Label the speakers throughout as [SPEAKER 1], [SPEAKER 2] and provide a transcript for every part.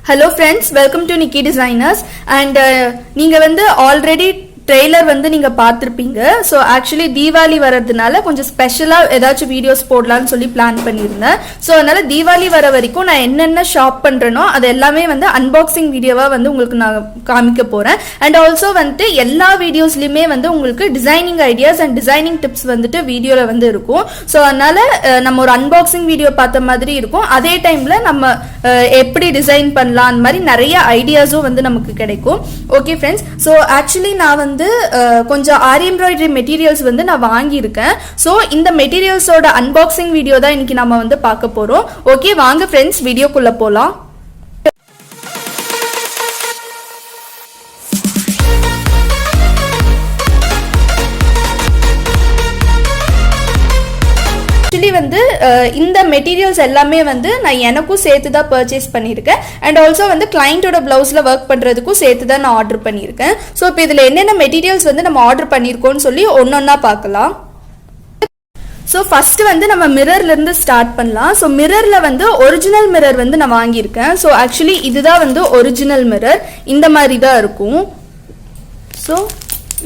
[SPEAKER 1] Hello friends, welcome to Nikidesigners and நீங்க வந்து already trailer வந்து நீங்க பார்த்திருப்பீங்க. So actually தீபாவளி வரதுனால கொஞ்சம் ஸ்பெஷலா ஏதாச்சும் வீடியோஸ் போடலாம்னு சொல்லி பிளான் பண்ணியிருந்தேன். So அதனால தீபாவளி வர வரைக்கும் நான் என்னென்ன ஷாப் பண்றேனோ அது எல்லாமே வந்து அன்பாக்சிங் வீடியோவா வந்து உங்களுக்கு நான் காமிக்க போறேன். அண்ட் ஆல்சோ வந்து எல்லா வீடியோஸ்லயுமே வந்து உங்களுக்கு designing ideas and designing tips வந்துட்டு வீடியோல வந்து இருக்கும். ஸோ அதனால நம்ம ஒரு அன்பாக்சிங் வீடியோ பார்த்த மாதிரி இருக்கும். அதே டைம்ல நம்ம எப்படி டிசைன் பண்ணலாம் அந்த மாதிரி நிறைய ஐடியாஸும் வந்து நமக்கு கிடைக்கும். ஓகே ஃப்ரெண்ட்ஸ், ஸோ ஆக்சுவலி நான் வந்து கொஞ்சம் ஆரி எம்ப்ராய்டரி மெட்டீரியல்ஸ் வந்து நான் வாங்கியிருக்கேன். ஸோ இந்த மெட்டீரியல்ஸோட அன்பாக்சிங் வீடியோ தான் இன்னைக்கு நம்ம வந்து பார்க்க போறோம். ஓகே வாங்க ஃப்ரெண்ட்ஸ் வீடியோக்குள்ள போலாம். வந்து இந்த மெட்டீரியல்ஸ் எல்லாமே வந்து நான் எனக்கும் சேர்த்து தான் பர்ச்சேஸ் பண்ணியிருக்கேன். அண்ட் ஆல்சோ வந்து கிளையண்டோட பிளவுஸ்ல ஒர்க் பண்றதுக்கும் சேர்த்து தான் நான் ஆர்டர் பண்ணியிருக்கேன். ஸோ இப்போ இதில் என்னென்ன மெட்டீரியல்ஸ் வந்து நம்ம ஆர்டர் பண்ணியிருக்கோம்னு சொல்லி ஒன்னொன்னா பார்க்கலாம். ஸோ ஃபர்ஸ்ட் வந்து நம்ம மிரர்ல இருந்து ஸ்டார்ட் பண்ணலாம். ஸோ மிரர்ல வந்து ஒரிஜினல் மிரர் வந்து நான் வாங்கியிருக்கேன். ஸோ ஆக்சுவலி இதுதான் வந்து ஒரிஜினல் மிரர், இந்த மாதிரி தான் இருக்கும். ஸோ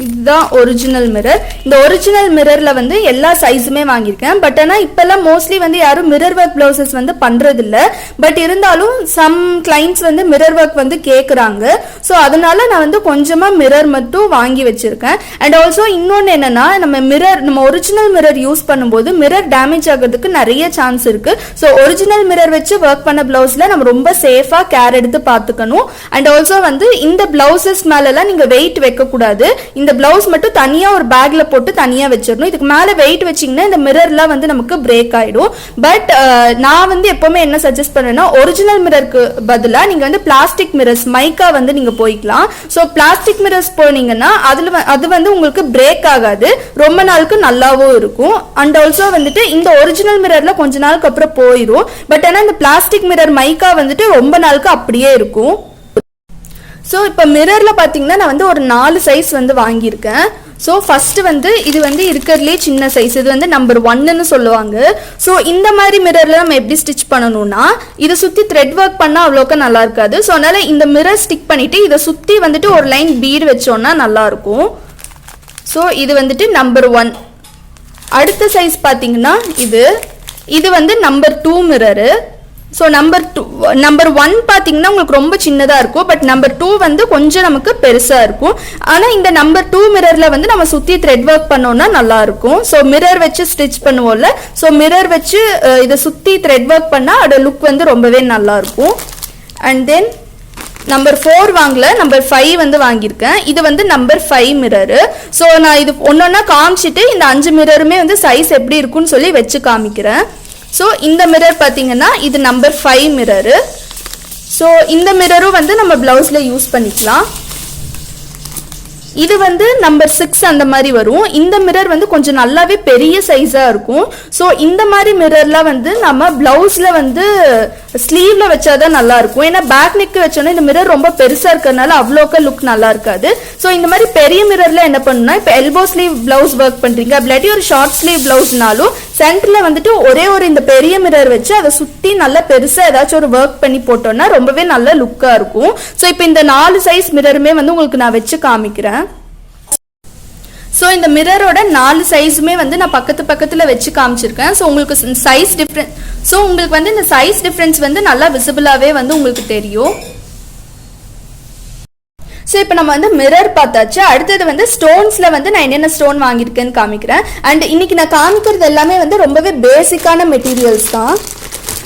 [SPEAKER 1] இதுதான் ஒரிஜினல் மிரர். இந்த ஒரிஜினல் மிரர்ல வந்து எல்லா சைஸுமே வாங்கியிருக்கேன். பட் ஆனால் இப்பெல்லாம் மோஸ்ட்லி வந்து யாரும் மிரர் ஒர்க் பிளவுசஸ் வந்து பண்றது இல்லை. பட் இருந்தாலும் சம் கிளைண்ட்ஸ் வந்து மிரர் ஒர்க் வந்து கேட்குறாங்க. ஸோ அதனால நான் வந்து கொஞ்சமா மிரர் மட்டும் வாங்கி வச்சிருக்கேன். அண்ட் ஆல்சோ இன்னொன்று என்னன்னா, நம்ம ஒரிஜினல் மிரர் யூஸ் பண்ணும்போது மிரர் டேமேஜ் ஆகிறதுக்கு நிறைய சான்ஸ் இருக்கு. ஸோ ஒரிஜினல் மிரர் வச்சு ஒர்க் பண்ண பிளவுஸ்ல நம்ம ரொம்ப சேஃபா கேர் எடுத்து பார்த்துக்கணும். அண்ட் ஆல்சோ வந்து இந்த பிளவுசஸ் மேலெல்லாம் நீங்க வெயிட் வைக்க கூடாது. இந்த பிளவுஸ் மட்டும் தனியா ஒரு பேக்ல போட்டு தனியா வச்சிடணும். இதுக்கு மேல வெயிட் வச்சீங்கன்னா இந்த மிரர்லாம் வந்து நமக்கு பிரேக் ஆயிடும். பட் நான் வந்து எப்பவுமே என்ன சஜஸ்ட் பண்ணேன்னா, ஒரிஜினல் மிரருக்கு பதிலா நீங்க வந்து பிளாஸ்டிக் மிரர்ஸ் மைக்கா வந்து நீங்க போய்க்கலாம். ஸோ பிளாஸ்டிக் மிரர்ஸ் போனீங்கன்னா அது வந்து உங்களுக்கு பிரேக் ஆகாது, ரொம்ப நாளுக்கு நல்லாவும் இருக்கும். அண்ட் ஆல்சோ வந்துட்டு இந்த ஒரிஜினல் மிரர்ல கொஞ்ச நாளுக்கு அப்புறம் போயிடும். பட் ஆனால் இந்த பிளாஸ்டிக் மிரர் மைக்கா வந்துட்டு ரொம்ப நாளுக்கு அப்படியே இருக்கும். ஸோ இப்போ மிரரில் பார்த்தீங்கன்னா நான் வந்து ஒரு 4 சைஸ் வந்து வாங்கியிருக்கேன். ஸோ ஃபர்ஸ்ட் வந்து இது வந்து இருக்கிறதுலே சின்ன சைஸ், இது வந்து நம்பர் 1ன்னு சொல்லுவாங்க. ஸோ இந்த மாதிரி மிரரில் நம்ம எப்படி ஸ்டிச் பண்ணணும்னா, இதை சுற்றி த்ரெட் ஒர்க் பண்ணால் அவ்வளோக்கா நல்லா இருக்காது. ஸோ அதனால் இந்த மிரர் ஸ்டிக் பண்ணிவிட்டு இதை சுற்றி வந்துட்டு ஒரு லைன் பீடு வச்சோன்னா நல்லாயிருக்கும். ஸோ இது வந்துட்டு நம்பர் 1. அடுத்த சைஸ் பார்த்தீங்கன்னா இது வந்து நம்பர் 2 மிரரு. ஸோ நம்பர் 1 பார்த்தீங்கன்னா உங்களுக்கு ரொம்ப சின்னதாக இருக்கும். பட் நம்பர் 2 வந்து கொஞ்சம் நமக்கு பெருசாக இருக்கும். ஆனால் இந்த நம்பர் 2 மிரரில் வந்து நம்ம சுற்றி த்ரெட் ஒர்க் பண்ணோம்னா நல்லா இருக்கும். ஸோ மிரர் வச்சு ஸ்டிச் பண்ணுவோம்ல, ஸோ மிரர் வச்சு இதை சுற்றி த்ரெட் ஒர்க் பண்ணால் அதோட லுக் வந்து ரொம்பவே நல்லா இருக்கும். அண்ட் தென் நம்பர் 4 வாங்கல, நம்பர் 5 வந்து வாங்கியிருக்கேன். இது வந்து நம்பர் 5 மிரரு. ஸோ நான் இது ஒன்னொன்னா காமிச்சிட்டு இந்த 5 மிரருமே வந்து சைஸ் எப்படி இருக்குன்னு சொல்லி வச்சு காமிக்கிறேன். ஸோ இந்த மிரர் பார்த்தீங்கன்னா இது நம்பர் 5 மிரரு. ஸோ இந்த மிரரும் வந்து நம்ம பிளவுஸ்ல யூஸ் பண்ணிக்கலாம். இது வந்து நம்பர் 6 அந்த மாதிரி வரும். இந்த மிரர் வந்து கொஞ்சம் நல்லாவே பெரிய சைஸா இருக்கும். ஸோ இந்த மாதிரி மிரர்லாம் வந்து நம்ம பிளவுஸ்ல வந்து ஸ்லீவ்ல வச்சாதான் நல்லா இருக்கும். ஏன்னா பேக் நெக் வச்சோன்னா இந்த மிரர் ரொம்ப பெருசா இருக்கிறதுனால அவ்வளோக்கா லுக் நல்லா இருக்காது. ஸோ இந்த மாதிரி பெரிய மிரர்ல என்ன பண்ணுன்னா, இப்போ எல்போ ஸ்லீவ் பிளவுஸ் ஒர்க் பண்றீங்க, இல்லாட்டி ஒரு ஷார்ட் ஸ்லீவ் பிளவுஸ்னாலும் சென்டர்ல வந்துட்டு ஒரே ஒரு இந்த பெரிய மிரர் வச்சு அதை சுத்தி நல்லா பெருசா ஏதாச்சும் ஒரு ஒர்க் பண்ணி போட்டோம்னா ரொம்பவே நல்ல லுக்கா இருக்கும். ஸோ இப்போ இந்த 4 சைஸ் மிரருமே வந்து உங்களுக்கு நான் வச்சு காமிக்கிறேன். ஸோ இந்த மிரரோட 4 சைஸுமே வந்து நான் பக்கத்துல வச்சு காமிச்சிருக்கேன். ஸோ உங்களுக்கு சைஸ் டிஃப்ரெண்ட், ஸோ உங்களுக்கு வந்து இந்த சைஸ் டிஃப்ரென்ஸ் வந்து நல்லா விசிபிளாவே வந்து உங்களுக்கு தெரியும். ஸோ இப்போ நம்ம வந்து மிரர் பார்த்தாச்சு. அடுத்தது வந்து ஸ்டோன்ஸ்ல வந்து நான் என்னென்ன ஸ்டோன் வாங்கியிருக்கேன்னு காமிக்கிறேன். அண்ட் இன்னைக்கு நான் காமிக்கிறது எல்லாமே வந்து ரொம்பவே பேசிக்கான மெட்டீரியல்ஸ் தான்.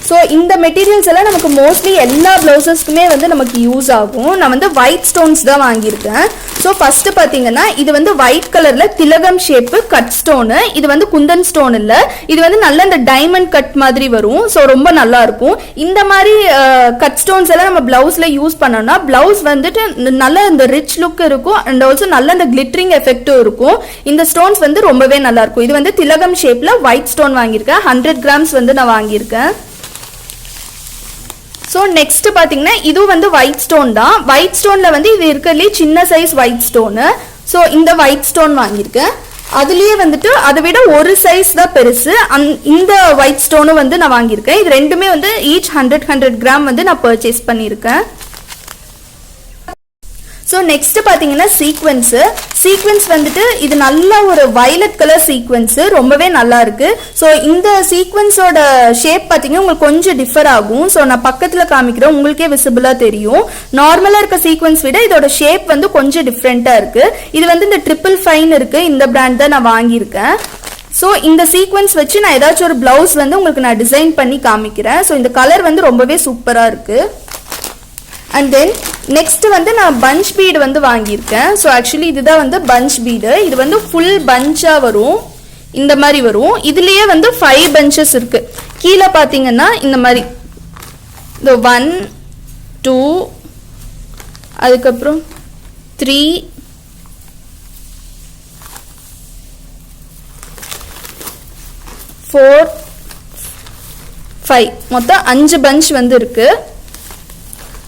[SPEAKER 1] ஸோ இந்த மெட்டீரியல்ஸ் எல்லாம் நமக்கு மோஸ்ட்லி எல்லா பிளவுசஸ்க்குமே வந்து நமக்கு யூஸ் ஆகும். நான் வந்து ஒயிட் ஸ்டோன்ஸ் தான் வாங்கியிருக்கேன். ஸோ ஃபர்ஸ்ட் பார்த்தீங்கன்னா இது வந்து ஒயிட் கலர்ல திலகம் ஷேப்பு கட் ஸ்டோனு. இது வந்து குந்தன் ஸ்டோன் இல்லை, இது வந்து நல்ல இந்த டைமண்ட் கட் மாதிரி வரும். ஸோ ரொம்ப நல்லா இருக்கும். இந்த மாதிரி கட் ஸ்டோன்ஸ் எல்லாம் நம்ம பிளவுஸ்ல யூஸ் பண்ணோம்னா பிளவுஸ் வந்துட்டு நல்ல இந்த ரிச் லுக் இருக்கும். அண்ட் ஆல்சோ நல்ல இந்த கிளிட்டரிங் எஃபெக்டும் இருக்கும். இந்த ஸ்டோன்ஸ் வந்து ரொம்பவே நல்லா இருக்கும். இது வந்து திலகம் ஷேப்ல ஒயிட் ஸ்டோன் வாங்கியிருக்கேன். 100 கிராம்ஸ் வந்து நான் வாங்கியிருக்கேன். ஸோ நெக்ஸ்ட் பார்த்தீங்கன்னா இது வந்து ஒயிட் ஸ்டோன் தான். ஒயிட் ஸ்டோன்ல வந்து இது இருக்கிறதுலே சின்ன சைஸ் ஒயிட் ஸ்டோனு. ஸோ இந்த ஒயிட் ஸ்டோன் வாங்கியிருக்கேன். அதுலயே வந்துட்டு அதை விட ஒரு சைஸ் தான் பெருசு. இந்த ஒயிட் ஸ்டோனும் வந்து நான் வாங்கியிருக்கேன். இது ரெண்டுமே வந்து ஈச் 100 கிராம் வந்து நான் பர்ச்சேஸ் பண்ணியிருக்கேன். ஸோ நெக்ஸ்ட் பார்த்தீங்கன்னா சீக்வன்ஸ் வந்துட்டு இது நல்ல ஒரு வயலட் கலர் சீக்வன்ஸு, ரொம்பவே நல்லா இருக்கு. ஸோ இந்த சீக்வன்ஸோட ஷேப் பார்த்தீங்கன்னா உங்களுக்கு கொஞ்சம் டிஃபர் ஆகும். ஸோ நான் பக்கத்தில் காமிக்கிறேன், உங்களுக்கே விசிபிளாக தெரியும். நார்மலாக இருக்க சீக்வன்ஸ் விட இதோட ஷேப் வந்து கொஞ்சம் டிஃப்ரெண்ட்டாக இருக்கு. இது வந்து இந்த 555 இருக்கு, இந்த பிராண்ட் தான் நான் வாங்கியிருக்கேன். ஸோ இந்த சீக்வன்ஸ் வச்சு நான் ஏதாச்சும் ஒரு பிளவுஸ் வந்து உங்களுக்கு நான் டிசைன் பண்ணி காமிக்கிறேன். ஸோ இந்த கலர் வந்து ரொம்பவே சூப்பராக இருக்கு. அண்ட் தென் நெக்ஸ்ட் வந்து நான் பஞ்ச் பீடு வந்து வாங்கியிருக்கேன். ஸோ ஆக்சுவலி இதுதான் வந்து பஞ்ச் பீடு. இது வந்து ஃபுல் பஞ்சாக வரும், இந்த மாதிரி வரும். இதுலேயே வந்து 5 பஞ்சஸ் இருக்கு. கீழே பார்த்தீங்கன்னா இந்த மாதிரி இந்த 1 2 அதுக்கப்புறம் 3 4 5 மொத்தம் 5 பஞ்ச் வந்து இருக்கு.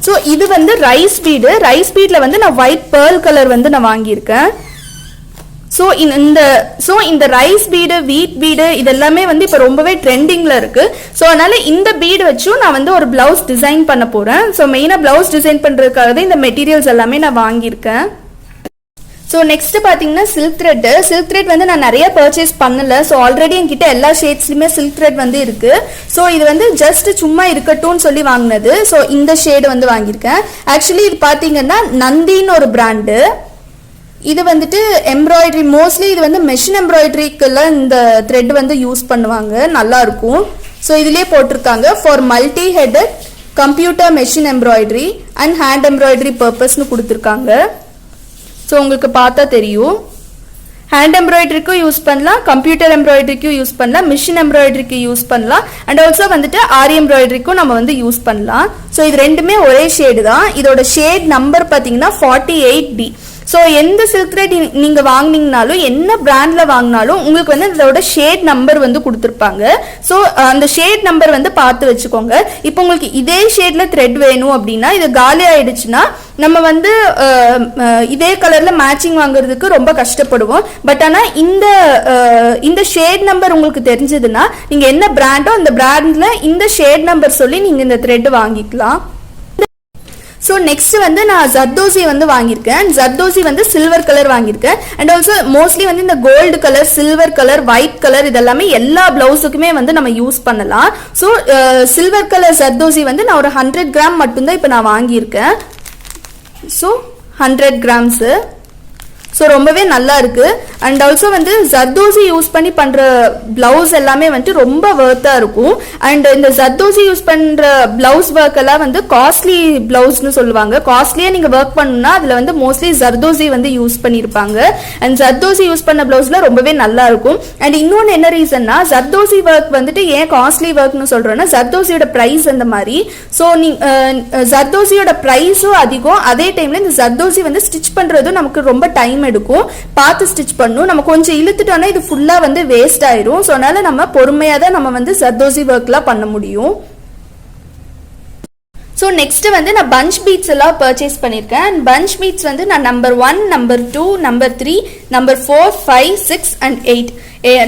[SPEAKER 1] ஸோ இது வந்து ரைஸ் பீடில் வந்து நான் ஒயிட் பேர்ல் கலர் வந்து நான் வாங்கியிருக்கேன். ஸோ இந்த ரைஸ் பீடு, வீட் பீடு இதெல்லாமே வந்து இப்போ ரொம்பவே ட்ரெண்டிங்கில் இருக்கு. ஸோ அதனால இந்த பீடு வச்சும் நான் வந்து ஒரு பிளவுஸ் டிசைன் பண்ண போகிறேன். ஸோ மெயினாக பிளவுஸ் டிசைன் பண்ணுறதுக்காக தான் இந்த மெட்டீரியல்ஸ் எல்லாமே நான் வாங்கியிருக்கேன். ஸோ நெக்ஸ்ட் பார்த்தீங்கன்னா சில்க் த்ரெட் வந்து நான் நிறைய பர்ச்சேஸ் பண்ணல. ஸோ ஆல்ரெடி என்கிட்ட எல்லா ஷேட்ஸ்லையுமே சில்க் த்ரெட் வந்து இருக்கு. ஸோ இது வந்து ஜஸ்ட் சும்மா இருக்கட்டும்னு சொல்லி வாங்கினது. ஸோ இந்த ஷேடு வந்து வாங்கியிருக்கேன். ஆக்சுவலி இது பார்த்தீங்கன்னா நந்தின்னு ஒரு பிராண்டு. இது வந்துட்டு எம்ப்ராய்டரி, மோஸ்ட்லி இது வந்து மெஷின் எம்ப்ராய்டரிக்கெல்லாம் இந்த த்ரெட் வந்து யூஸ் பண்ணுவாங்க, நல்லா இருக்கும். ஸோ இதுலேயே போட்டிருக்காங்க for multi headed computer machine embroidery and hand embroidery பர்பஸ்னு கொடுத்துருக்காங்க. ஸோ உங்களுக்கு பார்த்தா தெரியும், ஹேண்ட் எம்ப்ராய்டரிக்கும் யூஸ் பண்ணலாம், கம்ப்யூட்டர் எம்ப்ராய்டரிக்கும் யூஸ் பண்ணலாம், மிஷின் எம்ப்ராய்டரிக்கு யூஸ் பண்ணலாம், அண்ட் ஆல்சோ வந்துட்டு ஆரி எம்ப்ராய்டரிக்கும் நம்ம வந்து யூஸ் பண்ணலாம். ஸோ இது ரெண்டுமே ஒரே ஷேடு தான். இதோட ஷேட் நம்பர் பார்த்தீங்கன்னா 48D. ஸோ எந்த சில்க் த்ரெட் நீங்கள் வாங்கினீங்கனாலும், என்ன பிராண்டில் வாங்கினாலும் உங்களுக்கு வந்து இதோட ஷேட் நம்பர் வந்து கொடுத்துருப்பாங்க. ஸோ அந்த ஷேட் நம்பர் வந்து பார்த்து வச்சுக்கோங்க. இப்போ உங்களுக்கு இதே ஷேடில் த்ரெட் வேணும் அப்படின்னா, இது காலி ஆயிடுச்சுன்னா நம்ம வந்து இதே கலரில் மேட்சிங் வாங்குறதுக்கு ரொம்ப கஷ்டப்படுவோம். பட் ஆனால் இந்த ஷேட் நம்பர் உங்களுக்கு தெரிஞ்சதுன்னா, நீங்கள் என்ன பிராண்டோ அந்த பிராண்டில் இந்த ஷேட் நம்பர் சொல்லி நீங்கள் இந்த த்ரெட் வாங்கிக்கலாம். ஸோ நெக்ஸ்ட் வந்து நான் ஜர்தோசி வந்து வாங்கியிருக்கேன். ஜர்தோசி வந்து சில்வர் கலர் வாங்கியிருக்கேன். அண்ட் ஆல்சோ மோஸ்ட்லி வந்து இந்த gold colour, silver colour, white colour இதெல்லாமே எல்லா பிளவுஸுக்குமே வந்து நம்ம யூஸ் பண்ணலாம். ஸோ சில்வர் கலர் ஜர்தோசி வந்து நான் ஒரு 100 கிராம் மட்டும்தான் இப்போ நான் வாங்கியிருக்கேன். So 100 grams. ஸோ ரொம்பவே நல்லா இருக்கு. அண்ட் ஆல்சோ வந்து ஜர்தோசி யூஸ் பண்ணி பண்ற பிளவுஸ் எல்லாமே வந்து ரொம்ப ஒர்த்தா இருக்கும். அண்ட் இந்த ஜர்தோசி யூஸ் பண்ற பிளவுஸ் ஒர்க் எல்லாம் வந்து காஸ்ட்லி பிளவுஸ்னு சொல்லுவாங்க. காஸ்ட்லியா நீங்க ஒர்க் பண்ணணும்னா அதுல வந்து மோஸ்ட்லி ஜர்தோசி வந்து யூஸ் பண்ணிருப்பாங்க. அண்ட் ஜர்தோசி யூஸ் பண்ண பிளவுஸ்ல ரொம்பவே நல்லா இருக்கும். அண்ட் இன்னொன்று என்ன ரீசன்னா, ஜர்தோசி ஒர்க் வந்துட்டு ஏன் காஸ்ட்லி ஒர்க்னு சொல்றோம்னா, ஜர்தோசியோட பிரைஸ் அந்த மாதிரி. ஸோ ஜர்தோசியோட பிரைஸும் அதிகம், அதே டைம்ல இந்த ஜர்தோசி வந்து ஸ்டிச் பண்றதும் நமக்கு ரொம்ப டைம் எடுக்கும். பார்த்து ஸ்டிச் பண்ணும். நம்ம கொஞ்சம் இழுத்துட்டோம்னா இது ஃபுல்லா வந்து வேஸ்ட் ஆயிரும். ஸோ அதனால நம்ம பொறுமையா தான் நம்ம வந்து ஜர்தோசி ஒர்க்லாம் பண்ண முடியும். ஸோ நெக்ஸ்ட் வந்து நான் பஞ்ச் பீட்ஸ் எல்லாம் பர்ச்சேஸ் பண்ணியிருக்கேன். பஞ்ச் பீட்ஸ் வந்து நான் number 1, number 2, number 3, number 4, 5, 6 and 8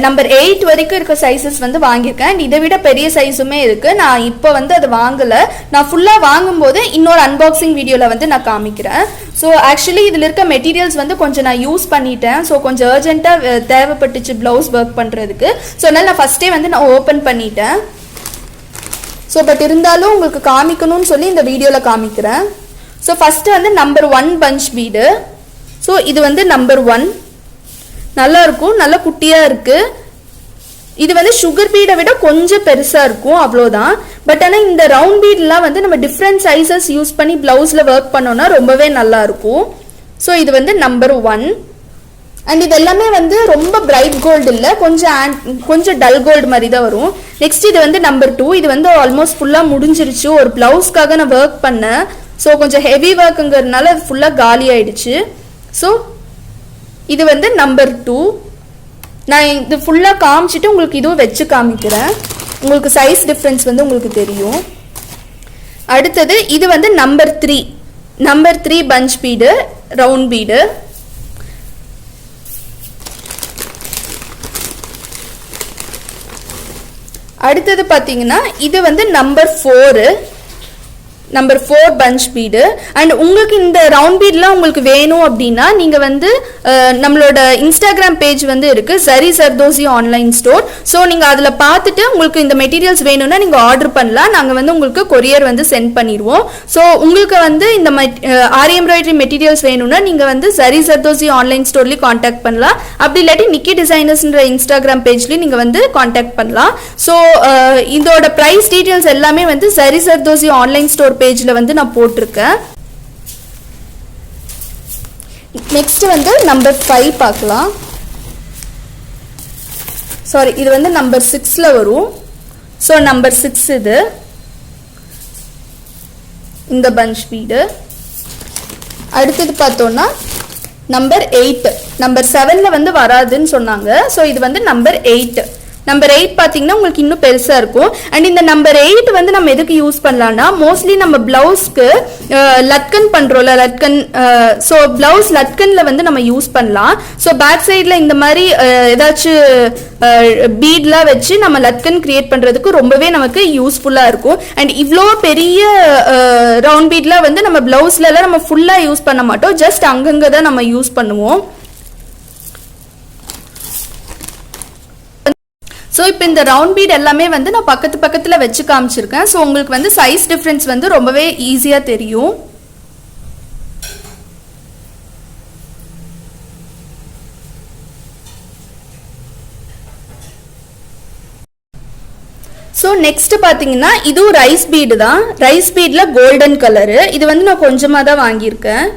[SPEAKER 1] number 8 வரைக்கும் இருக்க சைஸஸ் வந்து வாங்கியிருக்கேன். அண்ட் இதை விட பெரிய சைஸுமே இருக்கு. நான் இப்போ வந்து அது வாங்கல. நான் ஃபுல்லா வாங்கும்போது இன்னொரு அன்பாக்சிங் வீடியோல வந்து நான் காமிக்கிறேன். ஸோ ஆக்சுவலி இதில் இருக்க மெட்டீரியல்ஸ் வந்து கொஞ்சம் நான் யூஸ் பண்ணிட்டேன். ஸோ கொஞ்சம் அர்ஜென்ட்டாக தேவைப்பட்டுச்சு ப்ளவுஸ் ஒர்க் பண்ணுறதுக்கு. ஸோ அதனால நான் ஃபர்ஸ்டே வந்து நான் ஓப்பன் பண்ணிட்டேன். ஸோ பட் இருந்தாலும் உங்களுக்கு காமிக்கணும்னு சொல்லி இந்த வீடியோவில் காமிக்கிறேன். ஸோ ஃபஸ்ட்டு வந்து நம்பர் 1 பஞ்ச் பீடு. ஸோ இது வந்து நம்பர் 1 நல்லா இருக்கும், நல்லா குட்டியாக இருக்குது. இது வந்து சுகர் பீடை விட கொஞ்சம் பெருசாக இருக்கும், அவ்வளோதான். பட் ஆனால் இந்த ரவுண்ட் பீட்லாம் வந்து நம்ம டிஃப்ரெண்ட் சைஸஸ் யூஸ் பண்ணி ப்ளவுஸில் ஒர்க் பண்ணோன்னா ரொம்பவே நல்லா இருக்கும். ஸோ இது வந்து நம்பர் 1. அண்ட் இது எல்லாமே வந்து ரொம்ப பிரைட் கோல்டு இல்லை, கொஞ்சம் டல் கோல்டு மாதிரி தான் வரும். நெக்ஸ்ட் இது வந்து நம்பர் 2. இது வந்து ஆல்மோஸ்ட் ஃபுல்லாக முடிஞ்சிருச்சு. ஒரு ப்ளவுஸ்க்காக நான் ஒர்க் பண்ணேன். ஸோ கொஞ்சம் ஹெவி ஒர்க்குங்கிறதுனால அது ஃபுல்லாக காலி ஆயிடுச்சு. ஸோ இது வந்து நம்பர் 2. நான் இது ஃபுல்லாக காமிச்சிட்டு உங்களுக்கு இதுவும் வச்சு காமிக்கிறேன். உங்களுக்கு சைஸ் டிஃப்ரென்ஸ் வந்து உங்களுக்கு தெரியும். அடுத்தது இது வந்து number 3 punch bead, round bead. அடுத்தது பார்த்தீங்கன்னா இது வந்து நம்பர் 4 பஞ்ச் பீடு. அண்ட் உங்களுக்கு இந்த ரவுண்ட் பீட்லாம் உங்களுக்கு வேணும் அப்படின்னா நீங்கள் வந்து நம்மளோட இன்ஸ்டாகிராம் பேஜ் வந்து இருக்குது, சரி சர்தோசி ஆன்லைன் ஸ்டோர். ஸோ நீங்கள் அதில் பார்த்துட்டு உங்களுக்கு இந்த மெட்டீரியல்ஸ் வேணும்னா நீங்கள் ஆர்டர் பண்ணலாம். நாங்கள் வந்து உங்களுக்கு கொரியர் வந்து சென்ட் பண்ணிடுவோம். ஸோ உங்களுக்கு வந்து இந்த ஆரி எம்ப்ராய்டரி மெட்டீரியல்ஸ் வேணும்னா நீங்கள் வந்து சரி சர்தோசி ஆன்லைன் ஸ்டோர்லேயும் காண்டாக்ட் பண்ணலாம். அப்படி இல்லாட்டி நிக்கி டிசைனர்ஸ்ன்ற இன்ஸ்டாகிராம் பேஜ்லேயும் நீங்கள் வந்து காண்டாக்ட் பண்ணலாம். ஸோ இதோட ப்ரைஸ் டீட்டெயில்ஸ் எல்லாமே வந்து சரி சர்தோசி ஆன்லைன் ஸ்டோர் பேஜ்ல வந்து நான் போட்டிருக்கேன். நெக்ஸ்ட் வந்து நம்பர் 5 பார்க்கலாம். சாரி, இது வந்து நம்பர் 6ல வரும். ஸோ நம்பர் 6 இது இந்த பஞ்ச் பீடு. அடுத்தது பார்த்தோம்னா நம்பர் 8. நம்பர் 7ல வந்து வராதுன்னு சொன்னாங்க. ஸோ இது வந்து நம்பர் 8. நம்பர் 8 பார்த்தீங்கன்னா உங்களுக்கு இன்னும் பெருசாக இருக்கும். அண்ட் இந்த நம்பர் 8 வந்து நம்ம எதுக்கு யூஸ் பண்ணலாம்னா, மோஸ்ட்லி நம்ம பிளவுஸ்க்கு லட்கன் பண்ணுறோம்ல, லட்கன். ஸோ பிளவுஸ் லட்கனில் வந்து நம்ம யூஸ் பண்ணலாம். ஸோ பேக் சைடில் இந்த மாதிரி ஏதாச்சும் பீட்லாம் வச்சு நம்ம லட்கன் கிரியேட் பண்ணுறதுக்கு ரொம்பவே நமக்கு யூஸ்ஃபுல்லாக இருக்கும். அண்ட் இவ்வளோ பெரிய ரவுண்ட் பீட்லாம் வந்து நம்ம பிளவுஸ்லலாம் நம்ம ஃபுல்லாக யூஸ் பண்ண மாட்டோம், ஜஸ்ட் அங்கங்கே தான் நம்ம யூஸ் பண்ணுவோம். ஸோ இப்போ இந்த ரவுண்ட் பீட் எல்லாமே வந்து நான் பக்கத்தில் வச்சு காமிச்சிருக்கேன். ஸோ உங்களுக்கு வந்து சைஸ் டிஃப்ரென்ஸ் வந்து ரொம்பவே ஈஸியாக தெரியும். ஸோ நெக்ஸ்ட் பார்த்தீங்கன்னா இதுவும் ரைஸ் பீடு தான். ரைஸ் பீடில் கோல்டன் கலரு. இது வந்து நான் கொஞ்சமாக தான் வாங்கியிருக்கேன்.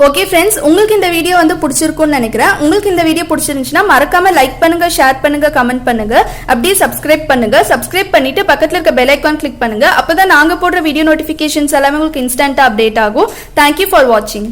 [SPEAKER 1] ஓகே ஃப்ரெண்ட்ஸ், உங்களுக்கு இந்த வீடியோ வந்து பிடிச்சிருக்கும்னு நினைக்கிறேன். உங்களுக்கு இந்த வீடியோ பிடிச்சிருந்துச்சுன்னா மறக்காம லைக் பண்ணுங்க, ஷேர் பண்ணுங்க, கமெண்ட் பண்ணுங்க, அப்படியே சப்ஸ்கிரைப் பண்ணுங்க. சப்ஸ்கிரைப் பண்ணிட்டு பக்கத்தில் இருக்க பெல் ஐக்கான் கிளிக் பண்ணுங்க. அப்பதான் நாங்க போடுற வீடியோ நோட்டிபிகேஷன்ஸ் எல்லாமே உங்களுக்கு இன்ஸ்டன்ட்டா அப்டேட் ஆகும். தேங்க்யூ ஃபார் வாட்சிங்.